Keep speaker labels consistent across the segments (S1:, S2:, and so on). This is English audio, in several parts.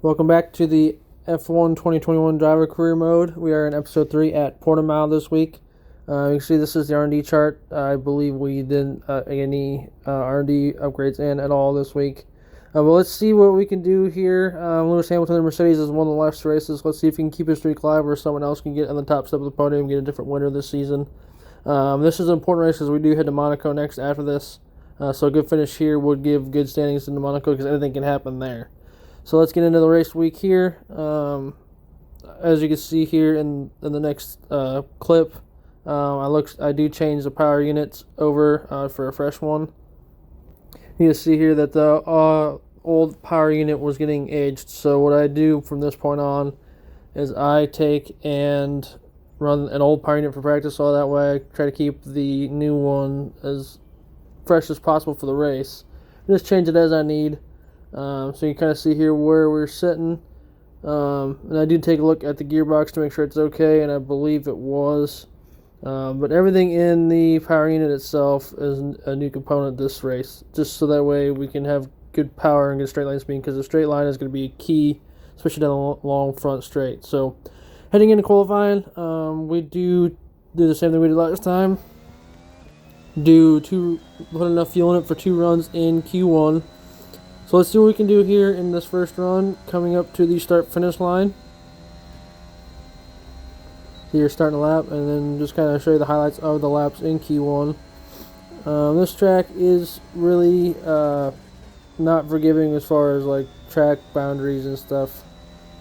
S1: Welcome back to the F1 2021 driver career mode. We are in episode 3 at Portimao this week. You can see this is the R&D chart. I believe we didn't any R&D upgrades in at all this week. But let's see what we can do here. Lewis Hamilton and Mercedes is one of the last races. Let's see if we can keep his streak alive or someone else can get on the top step of the podium and get a different winner this season. This is an important race because we do head to Monaco next after this. So a good finish here would give good standings into Monaco because anything can happen there. So let's get into the race week here. As you can see here in the next clip, I do change the power units over for a fresh one. You can see here that the old power unit was getting aged. So what I do from this point on is I take and run an old power unit for practice, so that way I try to keep the new one as fresh as possible for the race. Just change it as I need. So you kind of see here where we're sitting. And I did take a look at the gearbox to make sure it's okay, and I believe it was. But everything in the power unit itself is a new component this race, just so that way we can have good power and good straight line speed, because the straight line is going to be key, especially down the long front straight. So heading into qualifying, we do the same thing we did last time. Put enough fuel in it for 2 runs in Q1. So let's see what we can do here in this first run, coming up to the start-finish line. So you're starting a lap, and then just kind of show you the highlights of the laps in Q1. This track is really not forgiving as far as like track boundaries and stuff.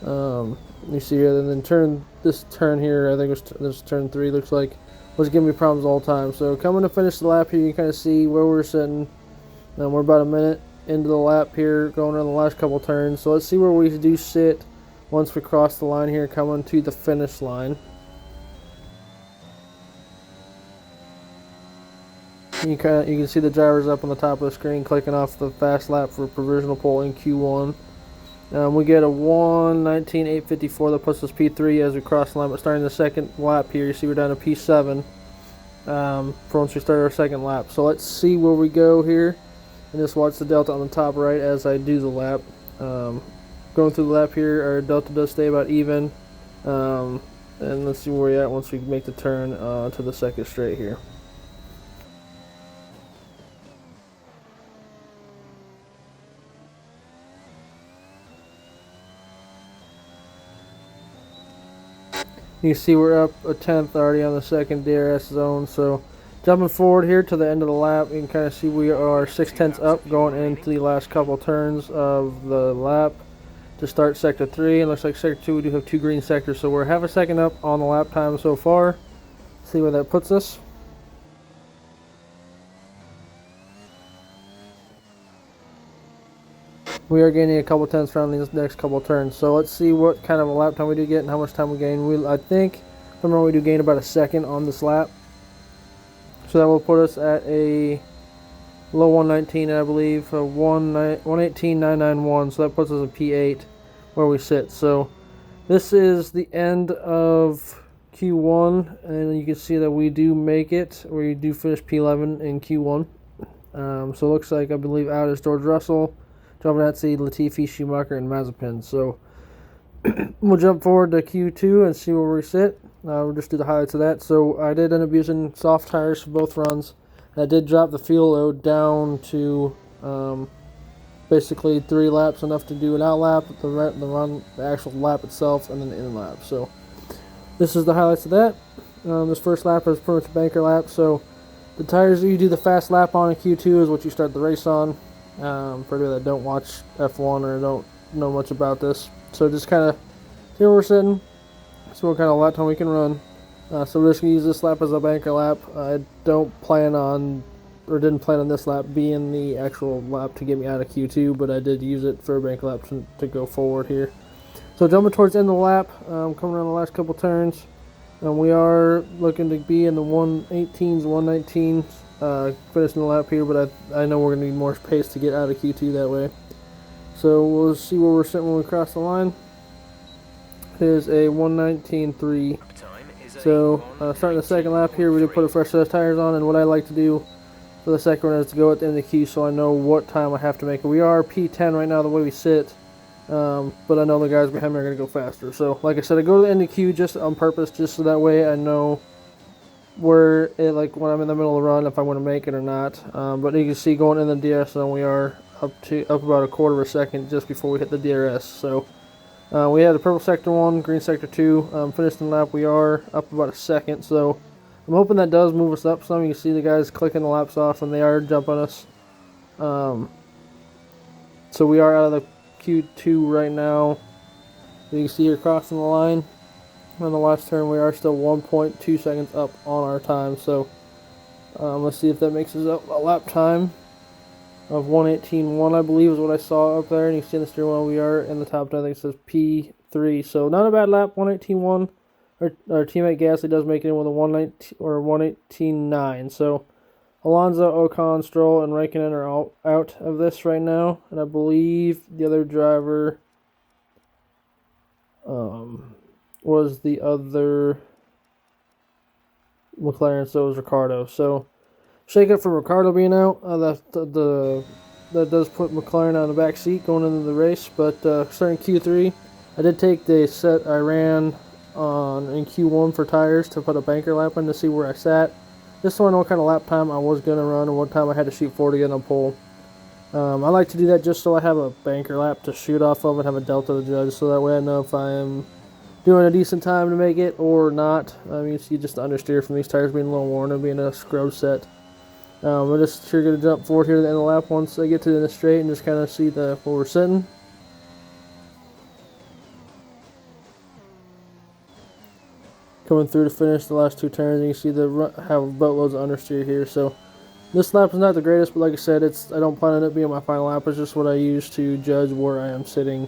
S1: You see here, and then this turn here, I think it was this turn 3, looks like, was giving me problems all the time. So coming to finish the lap here, you can kind of see where we're sitting. We're about a minute into the lap here, going around the last couple turns. So let's see where we do sit once we cross the line here, coming to the finish line. You can see the drivers up on the top of the screen clicking off the fast lap for provisional pole in Q1. We get a 1:19.854 that puts us P3 as we cross the line. But starting the second lap here, you see we're down to P7 for once we start our second lap. So let's see where we go here. And just watch the delta on the top right as I do the lap. Going through the lap here, our delta does stay about even. And let's see where we're at once we make the turn to the second straight here. You can see we're up a tenth already on the second DRS zone. So jumping forward here to the end of the lap, you can kind of see we are 6/10 up going into the last couple turns of the lap to start sector 3. And looks like sector 2 we do have 2 green sectors, so we're half a second up on the lap time so far. See where that puts us. We are gaining a couple tenths around these next couple turns. So let's see what kind of a lap time we do get and how much time we gain. I think, remember, we do gain about a second on this lap. So that will put us at a low 119, I believe, 118.991. So that puts us at P8 where we sit. So this is the end of Q1, and you can see that we do make it. We do finish P11 in Q1. So it looks like, I believe, out is George Russell, Giovinazzi, Latifi, Schumacher, and Mazepin. So we'll jump forward to Q2 and see where we sit. We'll just do the highlights of that. So I did end up using soft tires for both runs. I did drop the fuel load down to basically 3 laps, enough to do an out lap, the actual lap itself, and then the in lap. So this is the highlights of that. This first lap is pretty much a banker lap. So the tires that you do the fast lap on in Q2 is what you start the race on. For those that don't watch F1 or don't know much about this. So just kind of see where we're sitting, see what kind of lap time we can run. So we're just going to use this lap as a banker lap. I didn't plan on this lap being the actual lap to get me out of Q2, but I did use it for a banker lap to go forward here. So jumping towards the end of the lap, coming around the last couple turns, we are looking to be in the 118s, 119s. Finishing the lap here, but I know we're going to need more pace to get out of Q2 that way. So we'll see where we're sitting when we cross the line. It is a 119.3. So starting the second lap here, we did put a fresh set of tires on, and what I like to do for the second one is to go at the end of the queue so I know what time I have to make it. We are P10 right now the way we sit. but I know the guys behind me are going to go faster. So, like I said, I go to the end of the queue just on purpose, just so that way I know where like when I'm in the middle of the run, if I'm going to make it or not. But you can see going in the DRS zone, we are up about a quarter of a second just before we hit the DRS. So we had a purple sector 1, green sector 2. Finished the lap, we are up about a second. So I'm hoping that does move us up some. You can see the guys clicking the laps off, and they are jumping us. So we are out of the Q2 right now. You can see you're crossing the line. On the last turn, we are still 1.2 seconds up on our time. So let's see if that makes us up a lap time of 1:18.1, I believe, is what I saw up there. And you can see in the steering wheel, we are in the top 10. I think it says P3. So not a bad lap, 1:18.1. Our teammate Gasly does make it in with a 1:19 or 1:18.9. So Alonso, Ocon, Stroll, and Raikkonen are all out of this right now. And I believe the other driver was the other McLaren, so it was Ricardo. So shake up for Ricardo being out. That does put McLaren on the back seat going into the race. But starting Q3, I did take the set I ran in Q1 for tires to put a banker lap in to see where I sat. Just so I know what kind of lap time I was going to run and what time I had to shoot for to get on pole. I like to do that just so I have a banker lap to shoot off of and have a delta to judge, so that way I know if I am doing a decent time to make it or not. You see just the understeer from these tires being a little worn and being a scrub set. We're just sure going to jump forward here to the end of the lap once I get to the straight and just kind of see where we're sitting. Coming through to finish the last two turns, and you see have boatloads of understeer here. So this lap is not the greatest, but like I said, I don't plan on it being my final lap. It's just what I use to judge where I am sitting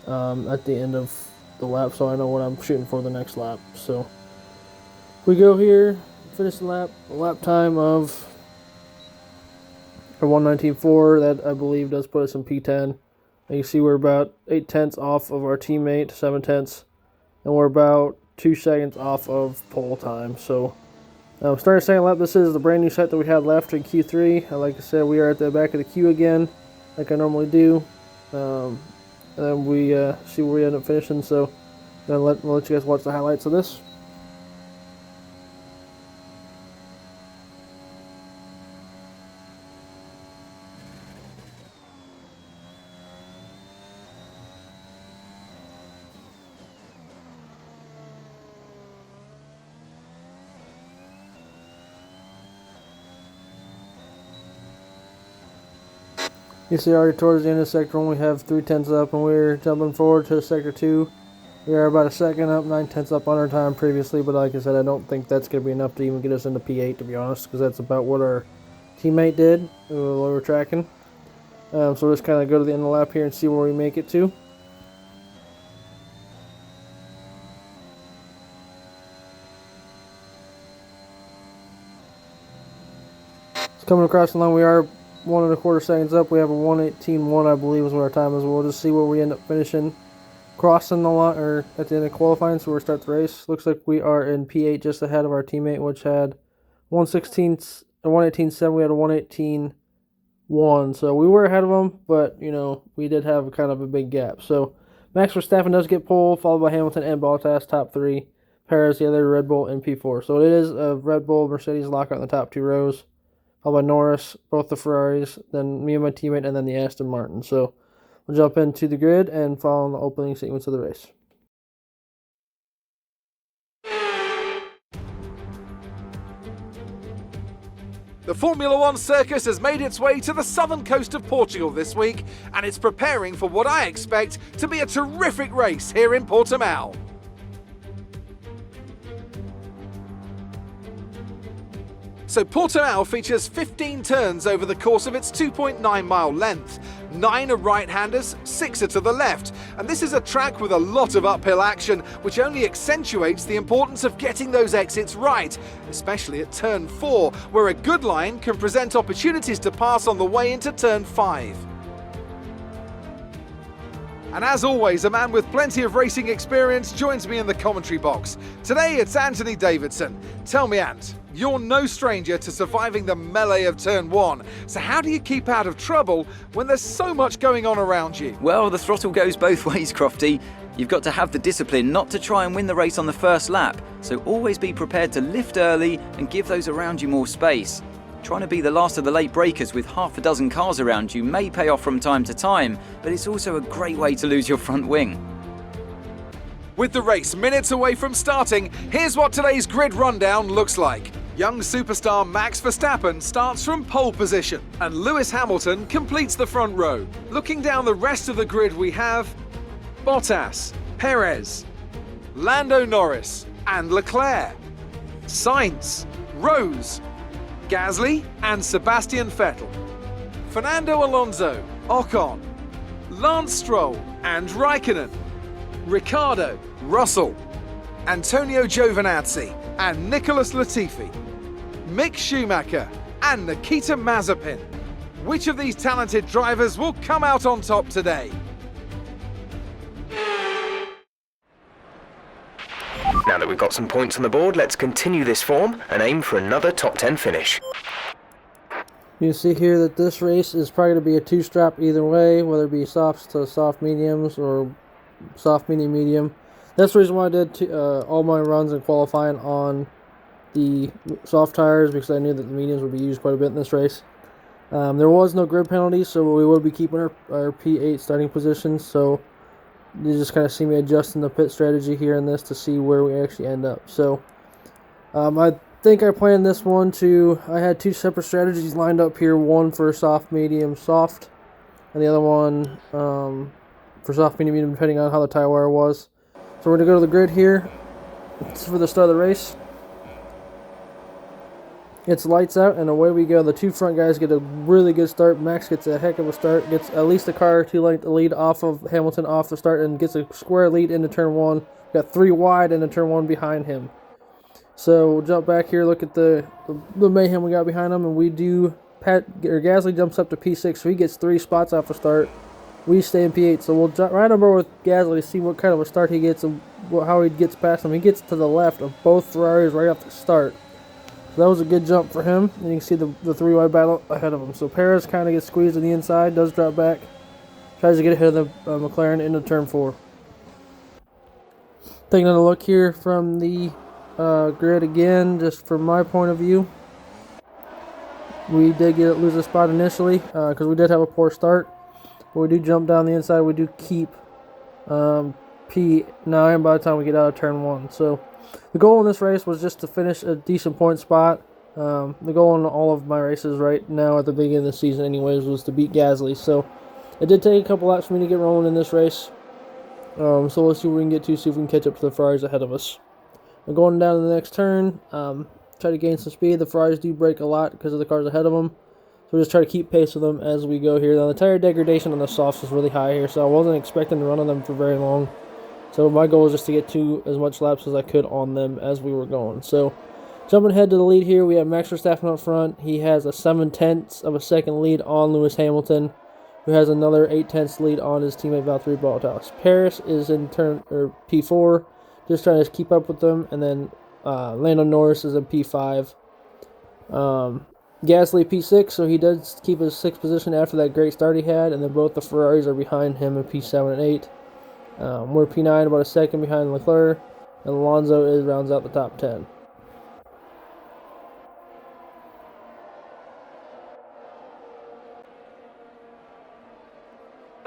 S1: at the end of the lap, so I know what I'm shooting for the next lap. So we go here, finish the lap, a lap time of 1:19.4. That I believe does put us in P10. And you see we're about 8 tenths off of our teammate, 7 tenths, and we're about 2 seconds off of pole time. So starting second lap, this is the brand new set that we had left in Q3. Like I said, we are at the back of the queue again, like I normally do. And then we see where we end up finishing. So then we'll let you guys watch the highlights of this. You see already towards the end of sector 1, we have 3 tenths up, and we're jumping forward to sector 2. We are about a second up, 9 tenths up on our time previously, but like I said, I don't think that's going to be enough to even get us into P8, to be honest, because that's about what our teammate did while we were tracking. So we'll just kind of go to the end of the lap here and see where we make it to. It's coming across the line, we are 1.25 seconds up. We have a 1:18.1, I believe, is what our time is. We'll just see where we end up finishing, crossing the line, or at the end of qualifying, so we'll start the race. Looks like we are in P8, just ahead of our teammate, which had 1:18.7. We had a 1:18.1, so we were ahead of them, but we did have kind of a big gap. So Max Verstappen does get pole, followed by Hamilton and Bottas, top 3. Perez, the other Red Bull, in P4. So it is a Red Bull Mercedes lockout in the top 2 rows. Followed by Norris, both the Ferraris, then me and my teammate, and then the Aston Martin. So we'll jump into the grid and follow the opening sequence of the race.
S2: The Formula One circus has made its way to the southern coast of Portugal this week, and it's preparing for what I expect to be a terrific race here in Portimao. So Portimao features 15 turns over the course of its 2.9-mile length. 9 are right-handers, 6 are to the left. And this is a track with a lot of uphill action, which only accentuates the importance of getting those exits right, especially at turn 4, where a good line can present opportunities to pass on the way into turn 5. And as always, a man with plenty of racing experience joins me in the commentary box. Today it's Anthony Davidson. Tell me, Ant, you're no stranger to surviving the melee of turn 1. So how do you keep out of trouble when there's so much going on around you?
S3: Well, the throttle goes both ways, Crofty. You've got to have the discipline not to try and win the race on the first lap, so always be prepared to lift early and give those around you more space. Trying to be the last of the late breakers with half a dozen cars around you may pay off from time to time, but it's also a great way to lose your front wing.
S2: With the race minutes away from starting, here's what today's grid rundown looks like. Young superstar Max Verstappen starts from pole position, and Lewis Hamilton completes the front row. Looking down the rest of the grid, we have Bottas, Perez, Lando Norris and Leclerc, Sainz, Rose, Gasly and Sebastian Vettel, Fernando Alonso, Ocon, Lance Stroll and Raikkonen, Ricardo, Russell, Antonio Giovinazzi and Nicholas Latifi, Mick Schumacher and Nikita Mazepin. Which of these talented drivers will come out on top today?
S4: Now that we've got some points on the board, let's continue this form and aim for another top 10 finish.
S1: You see here that this race is probably going to be a two-strap either way, whether it be softs to soft mediums or soft medium medium. That's the reason why I did all my runs and qualifying on the soft tires, because I knew that the mediums would be used quite a bit in this race. There was no grid penalty, so we would be keeping our P8 starting positions, so you just kind of see me adjusting the pit strategy here in this to see where we actually end up. So I think I planned this one I had two separate strategies lined up here, one for soft, medium, soft, and the other one for soft, medium, medium, depending on how the tire wear was. So we're going to go to the grid here. This is for the start of the race. It's lights out, and away we go. The two front guys get a really good start. Max gets a heck of a start, gets at least a car or two length lead off of Hamilton off the start, and gets a square lead into turn 1. Got 3 wide into turn 1 behind him. So we'll jump back here, look at the mayhem we got behind him, and we do. Gasly jumps up to P6, so he gets 3 spots off the start. We stay in P8, so we'll jump right over with Gasly to see what kind of a start he gets and how he gets past him. He gets to the left of both Ferraris right off the start. So that was a good jump for him, and you can see the 3 wide battle ahead of him. So Perez kind of gets squeezed on the inside, does drop back, tries to get ahead of the McLaren into turn 4. Taking another look here from the grid again, just from my point of view. We did lose a spot initially because we did have a poor start, but we do jump down the inside. We do keep P9 by the time we get out of turn 1. So the goal in this race was just to finish a decent point spot. The goal in all of my races right now at the beginning of the season anyways was to beat Gasly. So it did take a couple laps for me to get rolling in this race. So let's see what we can get to, see if we can catch up to the Ferraris ahead of us. And going down to the next turn, try to gain some speed. The Ferraris do brake a lot because of the cars ahead of them. So we'll just try to keep pace with them as we go here. Now the tire degradation on the softs is really high here, so I wasn't expecting to run on them for very long. So my goal is just to get to as much laps as I could on them as we were going. So jumping ahead to the lead here, we have Max Verstappen up front. He has a 7/10 of a second lead on Lewis Hamilton, who has another 8/10 lead on his teammate Valtteri Bottas. Paris is in P4, just trying to keep up with them, and then Lando Norris is in P5. Gasly P6, so he does keep his 6th position after that great start he had, and then both the Ferraris are behind him in P7 and 8. We're P9, about a second behind Leclerc, and Alonso rounds out the top 10.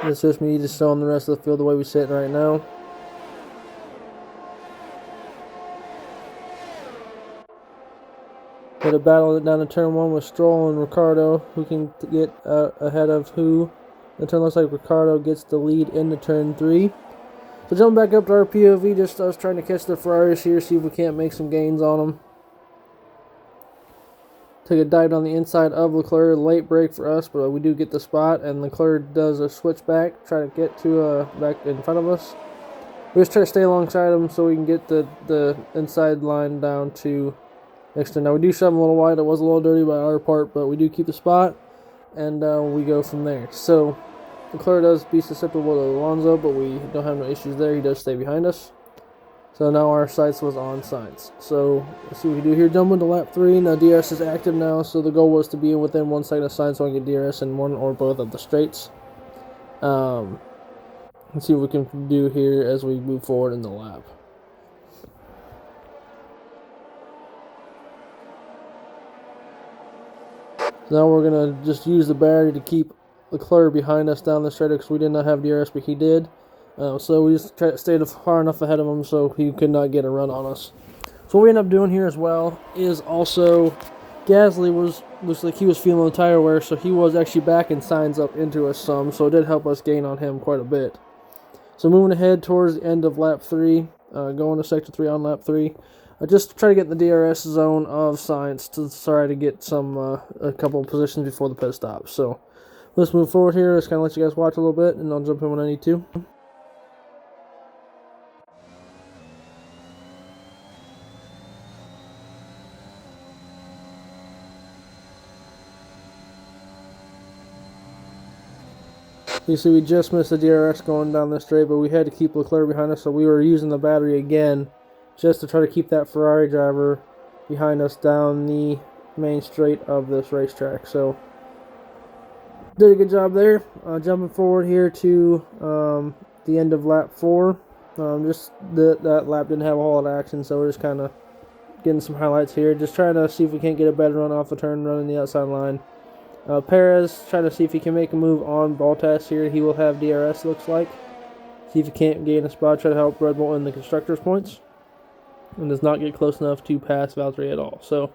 S1: It's just me just showing the rest of the field the way we sit right now. Got a battle down to turn 1 with Stroll and Ricardo, who can get ahead of who. The turn looks like Ricardo gets the lead into turn 3. So jumping back up to our POV, just us trying to catch the Ferraris here, see if we can't make some gains on them. Take a dive on the inside of Leclerc, late break for us, but we do get the spot, and Leclerc does a switchback, try to get to back in front of us. We just try to stay alongside him so we can get the inside line down to next turn. Now we do shove him a little wide. It was a little dirty by our part, but we do keep the spot, and we go from there. So Leclerc does be susceptible to Alonso, but we don't have no issues there. He does stay behind us. So now our sights was on Sainz. So let's see what we can do here. Jump into lap 3. Now DRS is active now, so the goal was to be within 1 second of Sainz so I can get DRS in one or both of the straights. Let's see what we can do here as we move forward in the lap. Now we're going to just use the battery to keep Leclerc behind us down the straight because we did not have DRS, but he did. So we just stayed far enough ahead of him so he could not get a run on us. So what we end up doing here as well is also Gasly looks like he was feeling the tire wear, so he was actually backing Sainz up into us some, so it did help us gain on him quite a bit. So moving ahead towards the end of lap 3, going to sector 3 on lap 3. Just try to get the DRS zone of Sainz to try to get a couple of positions before the pit stop. So let's move forward here. Just kind of let you guys watch a little bit, and I'll jump in when I need to. You see, we just missed the DRS going down this straight, but we had to keep Leclerc behind us, so we were using the battery again just to try to keep that Ferrari driver behind us down the main straight of this racetrack. So, did a good job there. Jumping forward here to the end of lap 4. Just that lap didn't have a whole lot of action, so we're just kind of getting some highlights here. Just trying to see if we can't get a better run off the turn, running the outside line. Perez trying to see if he can make a move on Bottas here. He will have DRS, looks like. See if he can't gain a spot, try to help Red Bull in the constructors' points. And does not get close enough to pass Valtteri at all. So,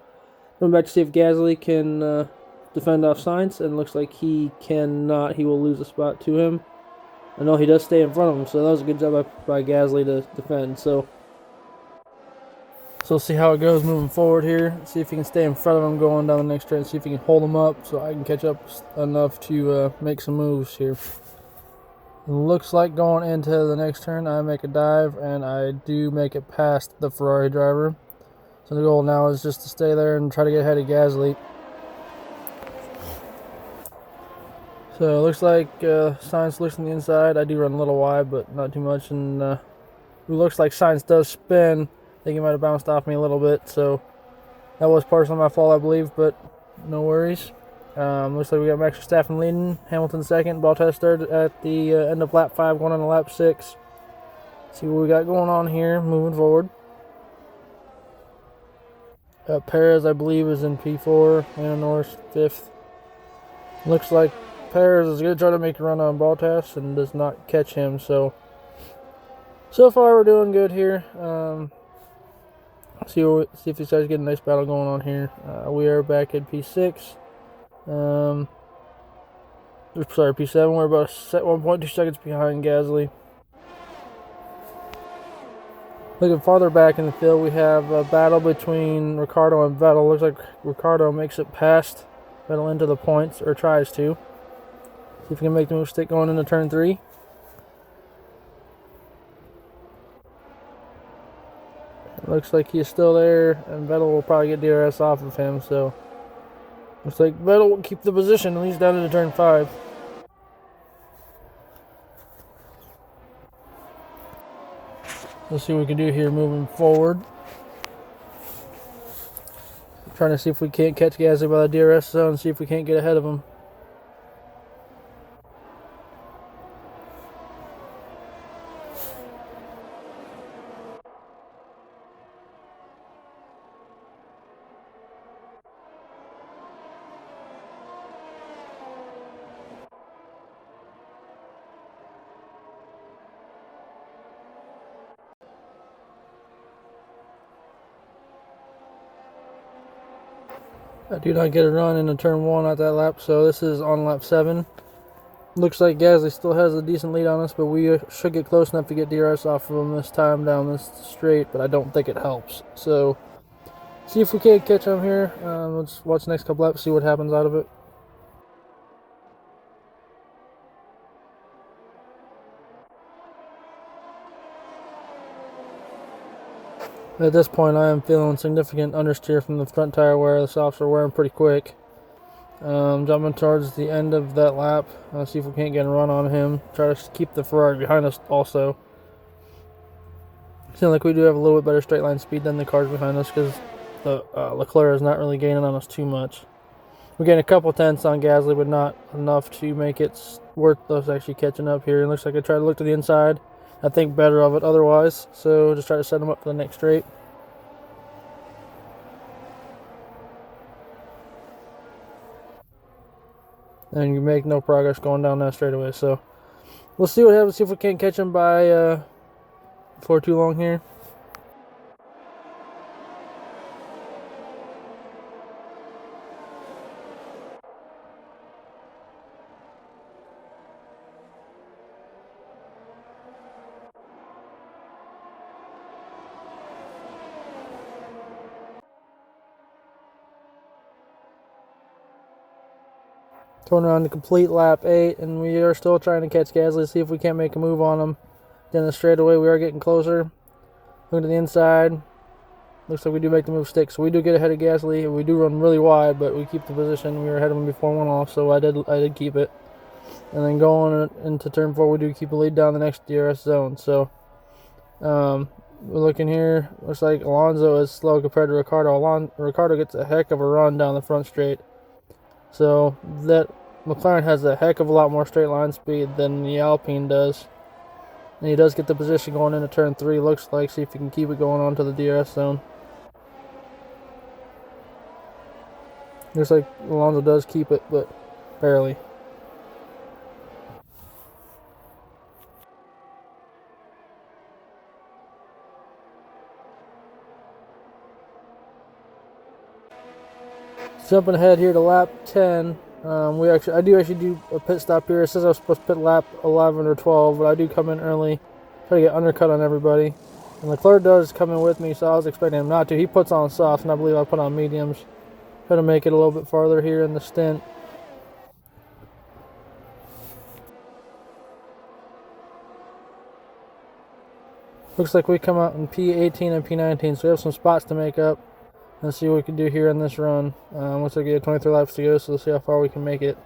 S1: going back to see if Gasly can defend off Sainz, and looks like he cannot. He will lose a spot to him. I know he does stay in front of him, so that was a good job by Gasly to defend. So we'll see how it goes moving forward here. See if he can stay in front of him going down the next straight. See if he can hold him up so I can catch up enough to make some moves here. It looks like going into the next turn, I make a dive, and I do make it past the Ferrari driver. So the goal now is just to stay there and try to get ahead of Gasly. So it looks like Sainz looks on the inside. I do run a little wide, but not too much. And it looks like Sainz does spin. I think he might have bounced off me a little bit, so that was partially my fault, I believe, but no worries. Looks like we got Max Verstappen leading, Hamilton second, Bottas third at the end of lap 5, going on to lap 6. See what we got going on here, moving forward. Perez, I believe, is in P4, Lando Norris 5th. Looks like Perez is going to try to make a run on Bottas and does not catch him, so far we're doing good here. See if he starts getting a nice battle going on here. We are back at P6. Sorry, P7. We're about 1.2 seconds behind Gasly. Looking farther back in the field, we have a battle between Ricardo and Vettel. Looks like Ricardo makes it past Vettel into the points, or tries to. See if he can make the move stick going into turn 3. Looks like he's still there, and Vettel will probably get DRS off of him, so looks like Vettel will keep the position, at least down into turn 5. Let's see what we can do here moving forward. Trying to see if we can't catch Gasly by the DRS zone and see if we can't get ahead of him. I do not get a run into turn 1 at that lap, so this is on lap 7. Looks like Gasly still has a decent lead on us, but we should get close enough to get DRS off of him this time down this straight, but I don't think it helps. So, see if we can't catch him here. Let's watch the next couple laps, see what happens out of it. At this point, I am feeling significant understeer from the front tire wear. The softs are wearing pretty quick. Jumping towards the end of that lap. See if we can't get a run on him. Try to keep the Ferrari behind us also. Seems like we do have a little bit better straight line speed than the cars behind us because the Leclerc is not really gaining on us too much. We're getting a couple tenths on Gasly, but not enough to make it worth us actually catching up here. It looks like I tried to look to the inside. I think better of it otherwise. So just try to set him up for the next straight. And you make no progress going down that straightaway. So we'll see what happens. See if we can't catch him by before too long here. Going around to complete lap 8, and we are still trying to catch Gasly, see if we can't make a move on him. Then the straightaway, we are getting closer. Looking to the inside. Looks like we do make the move stick, so we do get ahead of Gasly. We do run really wide, but we keep the position. We were ahead of him before one off, so I did keep it. And then going into turn 4, we do keep a lead down the next DRS zone. So we're looking here. Looks like Alonso is slow compared to Ricardo. Ricardo gets a heck of a run down the front straight. So that McLaren has a heck of a lot more straight line speed than the Alpine does. And he does get the position going into turn 3, looks like. See if he can keep it going on to the DRS zone. Looks like Alonso does keep it, but barely. Jumping ahead here to lap 10. I do actually do a pit stop here. It says I was supposed to pit lap 11 or 12, but I do come in early. Try to get undercut on everybody. And Leclerc does come in with me, so I was expecting him not to. He puts on softs, and I believe I put on mediums. Try to make it a little bit farther here in the stint. Looks like we come out in P18 and P19, so we have some spots to make up. Let's see what we can do here in this run. Looks like we have 23 laps to go, so let's see how far we can make it.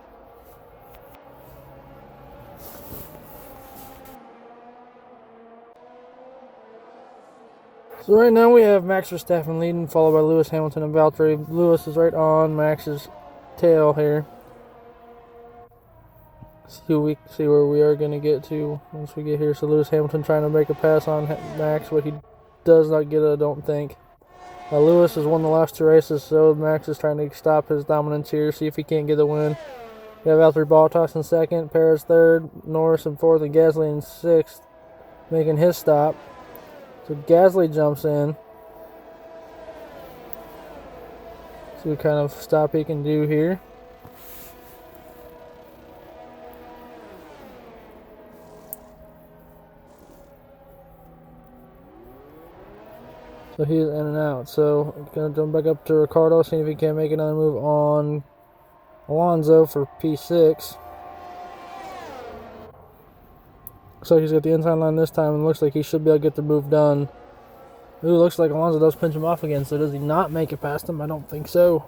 S1: So right now we have Max Verstappen leading, followed by Lewis Hamilton and Valtteri. Lewis is right on Max's tail here. See where we are going to get to once we get here. So Lewis Hamilton trying to make a pass on Max, but he does not get it, I don't think. Lewis has won the last 2 races, so Max is trying to stop his dominance here, see if he can't get the win. We have Valtteri Bottas in 2nd, Perez 3rd, Norris in 4th, and Gasly in 6th, making his stop. So Gasly jumps in. See what kind of stop he can do here. So he's in and out. So gonna jump back up to Ricardo, see if he can make another move on Alonso for P6. So he's got the inside line this time, and looks like he should be able to get the move done. Ooh, looks like Alonso does pinch him off again. So does he not make it past him? I don't think so.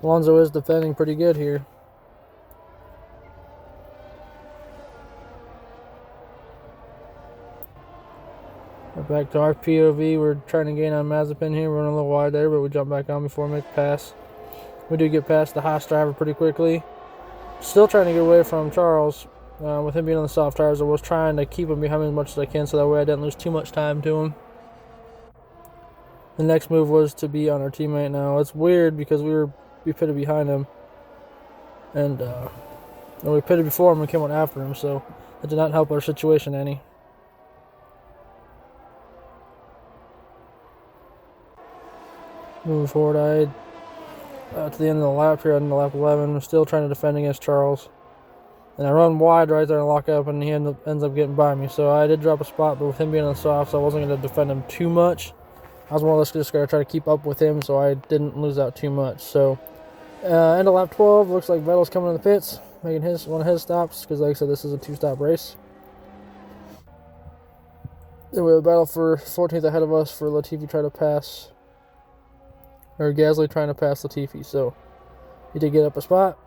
S1: Alonso is defending pretty good here. Back to our POV, we're trying to gain on Mazepin here. We're running a little wide there, but we jump back on before we make a pass. We do get past the Haas driver pretty quickly. Still trying to get away from Charles. With him being on the soft tires, I was trying to keep him behind me as much as I can so that way I didn't lose too much time to him. The next move was to be on our teammate now. It's weird because we pitted behind him. And we pitted before him and came on after him, so that did not help our situation any. Moving forward, to the end of the lap here, on the lap 11, I'm still trying to defend against Charles. And I run wide right there and lock up, and he ends up getting by me. So I did drop a spot, but with him being on the soft, so I wasn't going to defend him too much. I was more or less just going to try to keep up with him so I didn't lose out too much. So, end of lap 12, looks like Vettel's coming in the pits, making one of his stops, because like I said, this is a 2-stop race. Then we have a battle for 14th ahead of us for Latifi trying to pass. Or Gasly trying to pass Latifi, so He did get up a spot.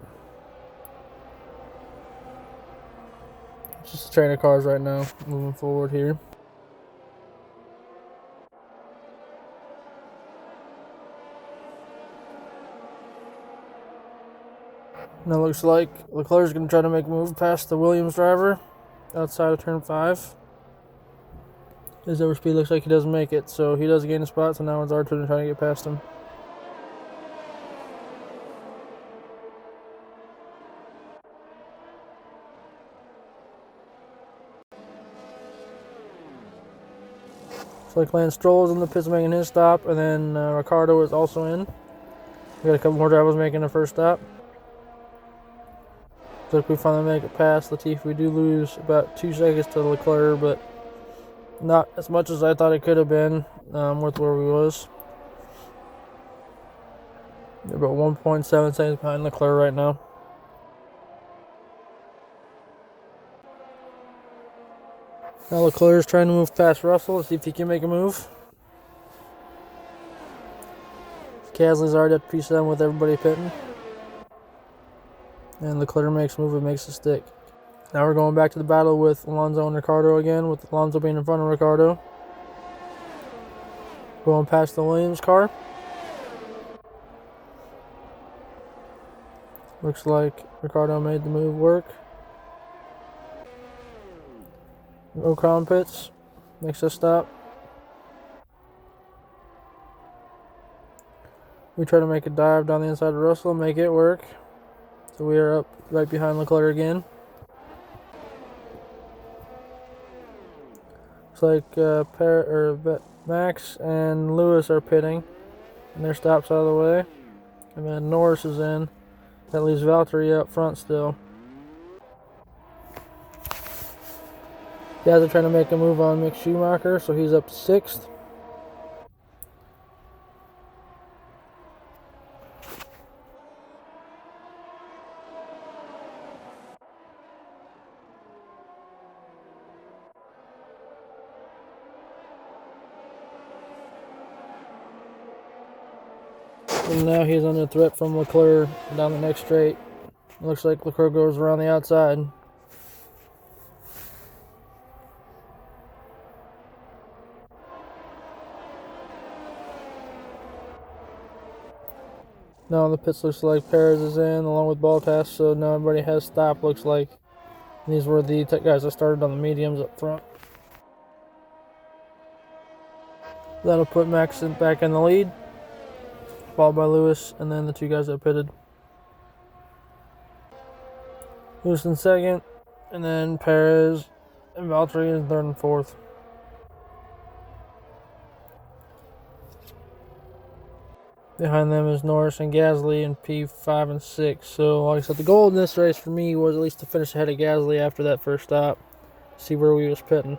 S1: It's just a train of cars right now, moving forward here. Now it looks like Leclerc's going to try to make a move past the Williams driver outside of turn 5. His overspeed looks like he doesn't make it, so he does gain a spot, so now it's our turn to try to get past him. Looks like Lance Stroll is in the pits making his stop, and then Ricardo is also in. We got a couple more drivers making their first stop. So if we finally make it past Latifi, we do lose about 2 seconds to Leclerc, but not as much as I thought it could have been with where we was. They're about 1.7 seconds behind Leclerc right now. Now Leclerc is trying to move past Russell to see if he can make a move. Gasly's already at P7 with everybody pitting. And Leclerc makes a move and makes a stick. Now we're going back to the battle with Alonso and Ricardo again, with Alonso being in front of Ricardo. Going past the Williams car. Looks like Ricardo made the move work. Ocon pits. Makes a stop. We try to make a dive down the inside of Russell, make it work. So we are up right behind Leclerc again. Looks like Max and Lewis are pitting, and their stops out of the way. And then Norris is in. That leaves Valtteri up front still. Guys are trying to make a move on Mick Schumacher, so he's up 6th. And now he's under threat from Leclerc down the next straight. It looks like Leclerc goes around the outside. Now in the pits looks like Perez is in along with Bottas, so now everybody has stopped, looks like. And these were the guys that started on the mediums up front. That'll put Max back in the lead, followed by Lewis, and then the 2 guys that pitted. Lewis in 2nd, and then Perez and Valtteri in 3rd and 4th. Behind them is Norris and Gasly in P5 and 6. So, like I said, the goal in this race for me was at least to finish ahead of Gasly after that first stop. See where we was pitting,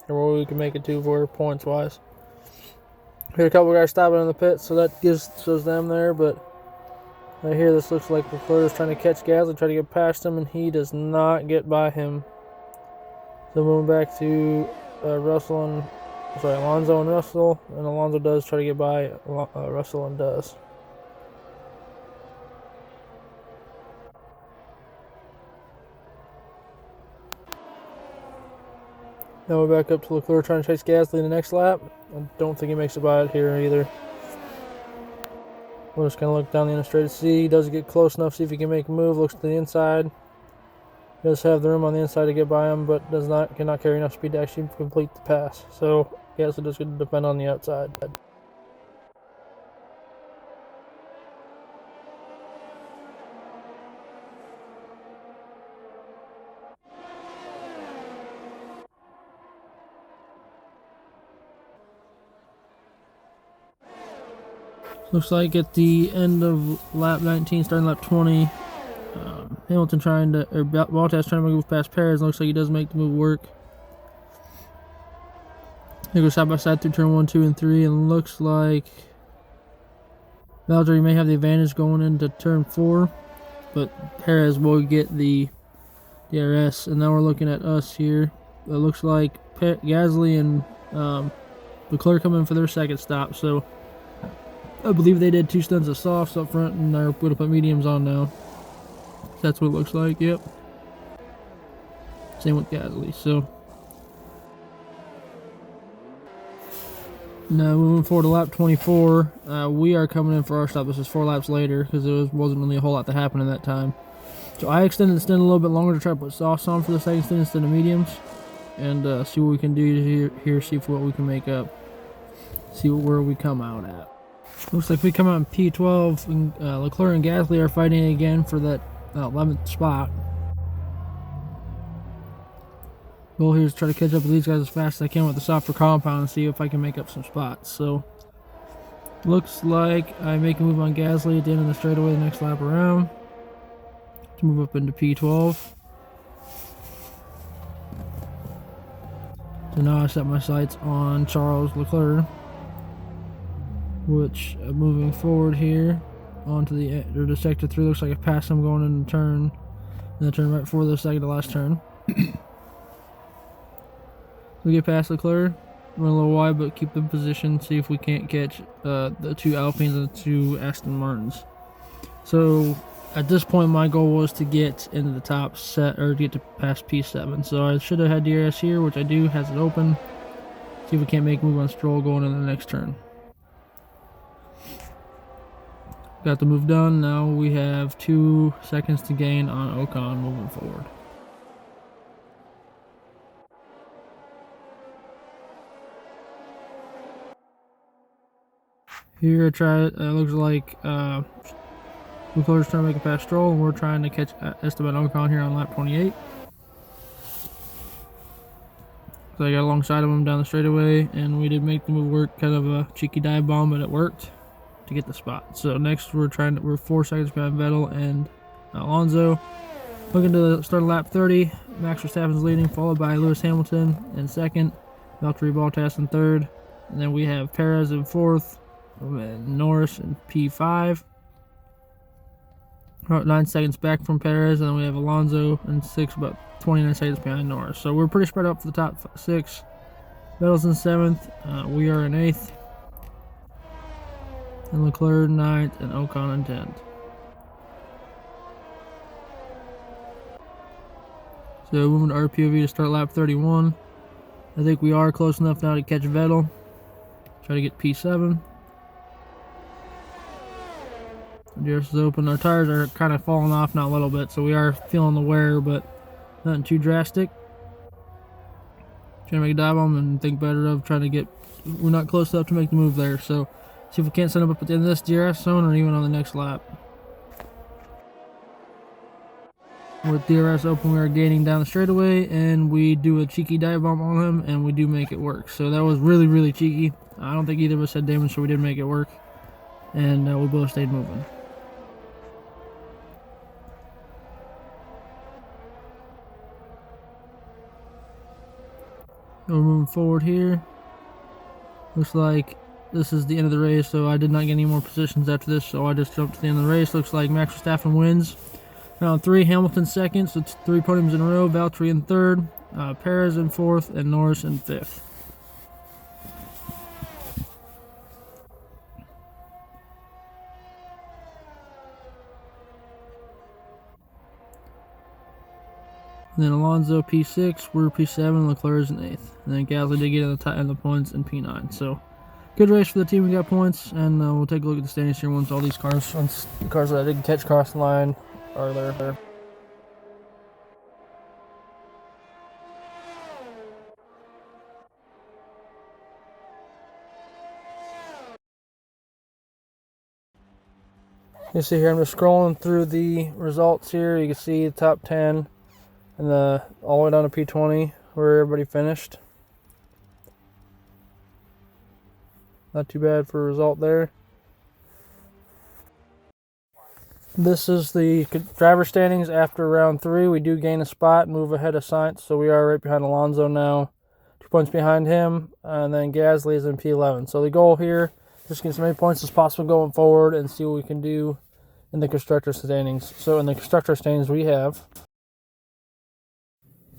S1: or where we could make it to for points-wise. Here, a couple guys stopping in the pit, so that shows them there. But right here, this looks like Leclerc is trying to catch Gasly, try to get past him, and he does not get by him. So moving back to Alonso and Russell, and Alonso does try to get by Russell and does. Now we're back up to Leclerc trying to chase Gasly in the next lap. I don't think he makes it by it here either. We're just going to look down the interstate to see. He does get close enough, see if he can make a move. Looks to the inside. He does have the room on the inside to get by him, but cannot carry enough speed to actually complete the pass. So, yes, it is going to depend on the outside. Looks like at the end of lap 19, starting lap 20, Bottas trying to move past Perez. Looks like he does make the move work. They go side by side through turn 1, 2, and 3, and looks like Valtteri may have the advantage going into turn 4, but Perez will get the DRS. And now we're looking at us here. It looks like Gasly and Leclerc come in for their second stop, so I believe they did 2 stunts of softs up front, and they're going to put mediums on now. That's what it looks like, yep. Same with Gasly, so. Now moving forward to lap 24, we are coming in for our stop. This is 4 laps later, because wasn't really a whole lot that happened in that time. So I extended the stint a little bit longer to try to put softs on for the second stint instead of mediums. And see what we can do here, see what we can make up. See where we come out at. Looks like we come out in P12, and Leclerc and Gasly are fighting again for that 11th spot. Goal here is try to catch up with these guys as fast as I can with the softer compound and see if I can make up some spots. So, looks like I make a move on Gasly at the end of the straightaway the next lap around to move up into P12. So now I set my sights on Charles Leclerc, which moving forward here onto the sector 3, looks like I passed him going into the turn, and the turn right before the second to last turn. We get past Leclerc, run a little wide, but keep the position, see if we can't catch the 2 Alpines and the 2 Aston Martins. So at this point, my goal was to get into the top set, or get to past P7. So I should have had DRS here, which I do, has it open. See if we can't make a move on Stroll going into the next turn. Got the move done. Now we have 2 seconds to gain on Ocon moving forward. Here, looks like Leclerc's trying to make a pass Stroll, and we're trying to catch Esteban Ocon here on lap 28. So I got alongside of him down the straightaway, and we did make the move work. Kind of a cheeky dive bomb, but it worked to get the spot. So next we're 4 seconds behind Vettel and Alonso. Looking to start lap 30. Max Verstappen's leading, followed by Lewis Hamilton in second, Valtteri Bottas in third, and then we have Perez in fourth, and Norris in P5. About 9 seconds back from Perez, and then we have Alonso in 6th, about 29 seconds behind Norris. So we're pretty spread out for the top 6. Vettel's in 7th, we are in 8th, and Leclerc 9th, and Ocon in 10th. So moving to RPOV to start lap 31. I think we are close enough now to catch Vettel. Try to get P7. DRS is open. Our tires are kind of falling off now a little bit, so we are feeling the wear, but nothing too drastic. Trying to make a dive bomb and think better of trying to get. We're not close enough to make the move there, so see if we can't set them up at the end of this DRS zone or even on the next lap. With DRS open, we are gaining down the straightaway, and we do a cheeky dive bomb on him, and we do make it work. So that was really, really cheeky. I don't think either of us had damage, so we did make it work, and we both stayed moving. We're moving forward here. Looks like this is the end of the race, so I did not get any more positions after this, so I just jumped to the end of the race. Looks like Max Verstappen wins. Round 3, Hamilton second, so it's 3 podiums in a row. Valtteri in third, Perez in fourth, and Norris in fifth. And then Alonso P6, we're P7, Leclerc's in 8th. And then Gasly did get in the points in P9. So, good race for the team, we got points. And we'll take a look at the standings here once the cars that I didn't catch cross the line are there. You see here, I'm just scrolling through the results here. You can see the top 10 and all the way down to P20 where everybody finished. Not too bad for a result there. This is the driver standings after round 3. We do gain a spot, move ahead of Sainz, so we are right behind Alonso now. 2 points behind him, and then Gasly is in P11. So the goal here is just get as many points as possible going forward and see what we can do in the constructor standings. So in the constructor standings we have.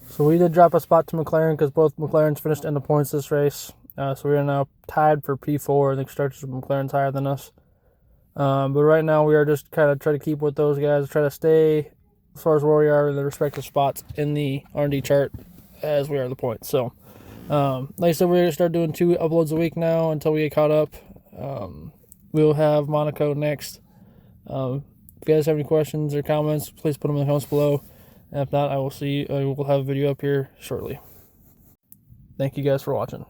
S1: So we did drop a spot to McLaren because both McLarens finished in the points this race. So we are now tied for P4. The constructors of McLaren's higher than us. But right now we are just kind of trying to keep with those guys, try to stay as far as where we are in the respective spots in the R&D chart as we are the points. So, like I said, we're going to start doing 2 uploads a week now until we get caught up. We'll have Monaco next. If you guys have any questions or comments, please put them in the comments below. And if not, I will have a video up here shortly. Thank you guys for watching.